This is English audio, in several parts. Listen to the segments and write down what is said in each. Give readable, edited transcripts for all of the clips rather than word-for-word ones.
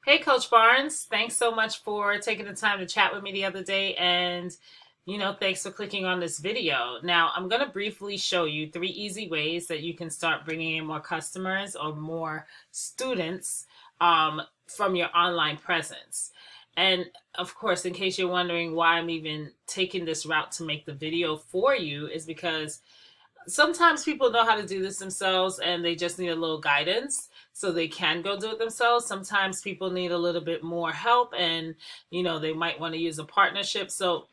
Hey, Coach Barnes. Thanks so much for taking the time to chat with me the other day. And, thanks for clicking on this video. Now, I'm going to briefly show you 3 easy ways that you can start bringing in more customers or more students from your online presence. And of course, in case you're wondering why I'm even taking this route to make the video for you, is because sometimes people know how to do this themselves and they just need a little guidance so they can go do it themselves. Sometimes people need a little bit more help and they might want to use a partnership. So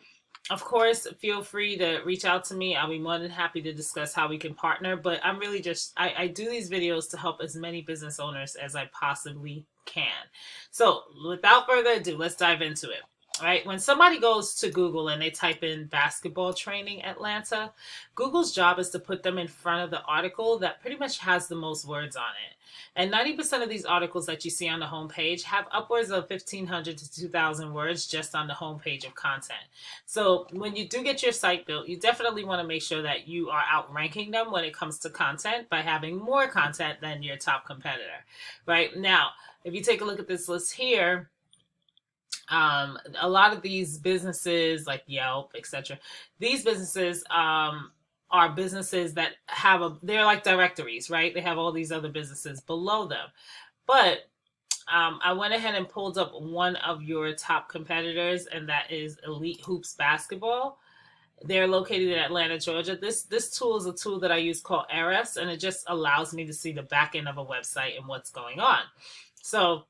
of course, feel free to reach out to me. I'll be more than happy to discuss how we can partner. But I'm really I do these videos to help as many business owners as I possibly can. So without further ado, let's dive into it. All right, when somebody goes to Google and they type in basketball training Atlanta, Google's job is to put them in front of the article that pretty much has the most words on it. And 90% of these articles that you see on the homepage have upwards of 1,500 to 2,000 words just on the homepage of content. So when you do get your site built, you definitely want to make sure that you are outranking them when it comes to content by having more content than your top competitor. Right now, if you take a look at this list here, a lot of these businesses like Yelp, etc., these businesses are businesses that they're like directories, right? They have all these other businesses below them. But I went ahead and pulled up one of your top competitors, and that is Elite Hoops Basketball. They're located in Atlanta, Georgia. This tool is a tool that I use called Eris, and it just allows me to see the back end of a website and what's going on. So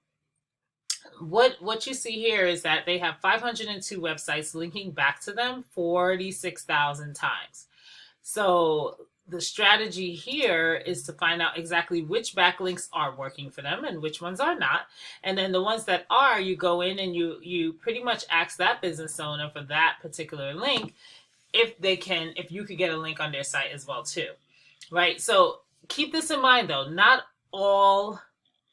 what you see here is that they have 502 websites linking back to them 46,000 times. So the strategy here is to find out exactly which backlinks are working for them and which ones are not. And then the ones that are, you go in and you pretty much ask that business owner for that particular link if you could get a link on their site as well too. Right? So keep this in mind though, not all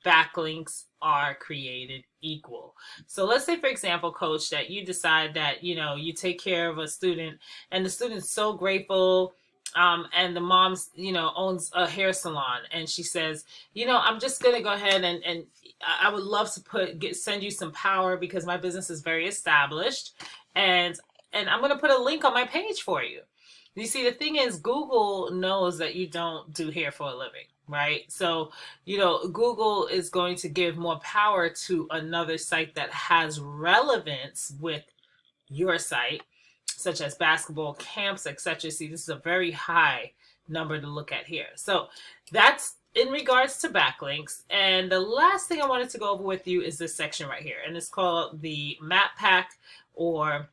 backlinks are created equal. So let's say, for example, coach, that you decide that, you take care of a student and the student's so grateful. And the mom's, owns a hair salon and she says, I'm just going to go ahead and I would love to send you some power because my business is very established and I'm going to put a link on my page for you. You see, the thing is, Google knows that you don't do hair for a living, right? So, Google is going to give more power to another site that has relevance with your site, such as basketball camps, etc. See, this is a very high number to look at here. So that's in regards to backlinks. And the last thing I wanted to go over with you is this section right here. And it's called the map pack or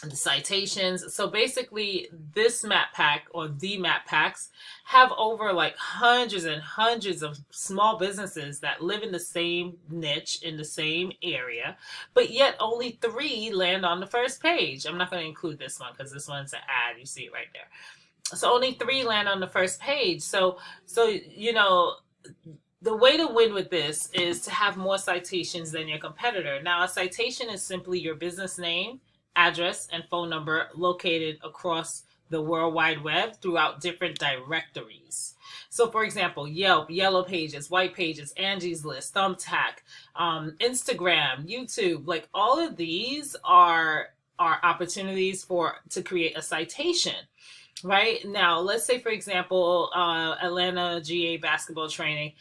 the citations. So basically this map pack or the map packs have over like hundreds and hundreds of small businesses that live in the same niche in the same area, but yet only 3 land on the first page. I'm not going to include this one because this one's an ad. You see it right there. So only 3 land on the first page. So the way to win with this is to have more citations than your competitor. Now, a citation is simply your business name, address, and phone number located across the World Wide Web throughout different directories. So for example, Yelp, Yellow Pages, White Pages, Angie's List, Thumbtack, Instagram, YouTube, like all of these are opportunities to create a citation. Right now, let's say, for example, Atlanta GA basketball training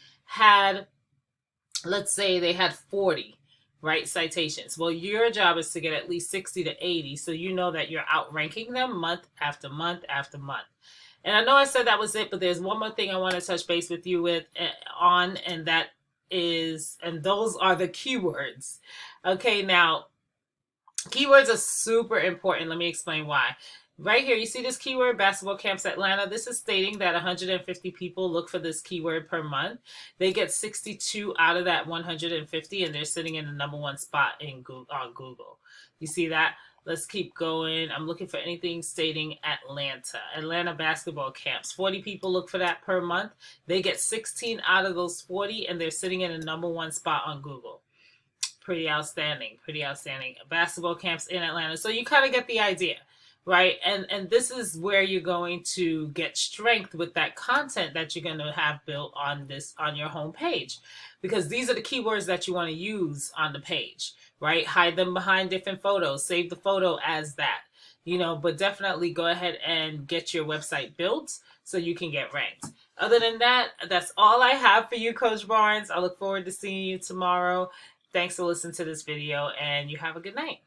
let's say they had 40 right citations. Well, your job is to get at least 60 to 80, so you know that you're outranking them month after month after month. And I know I said that was it, but there's one more thing I want to touch base with you on, and those are the keywords. Okay, now keywords are super important. Let me explain why. Right here, you see this keyword, basketball camps Atlanta. This is stating that 150 people look for this keyword per month. They get 62 out of that 150, and they're sitting in the #1 spot on Google. You see that? Let's keep going. I'm looking for anything stating Atlanta basketball camps. 40 people look for that per month. They get 16 out of those 40, and they're sitting in the #1 spot on Google. Pretty outstanding. Pretty outstanding. Basketball camps in Atlanta. So you kind of get the idea. right? And this is where you're going to get strength with that content that you're going to have built on your home page, because these are the keywords that you want to use on the page, right? Hide them behind different photos, save the photo as that, but definitely go ahead and get your website built so you can get ranked. Other than that, that's all I have for you, Coach Barnes. I look forward to seeing you tomorrow. Thanks for listening to this video, and you have a good night.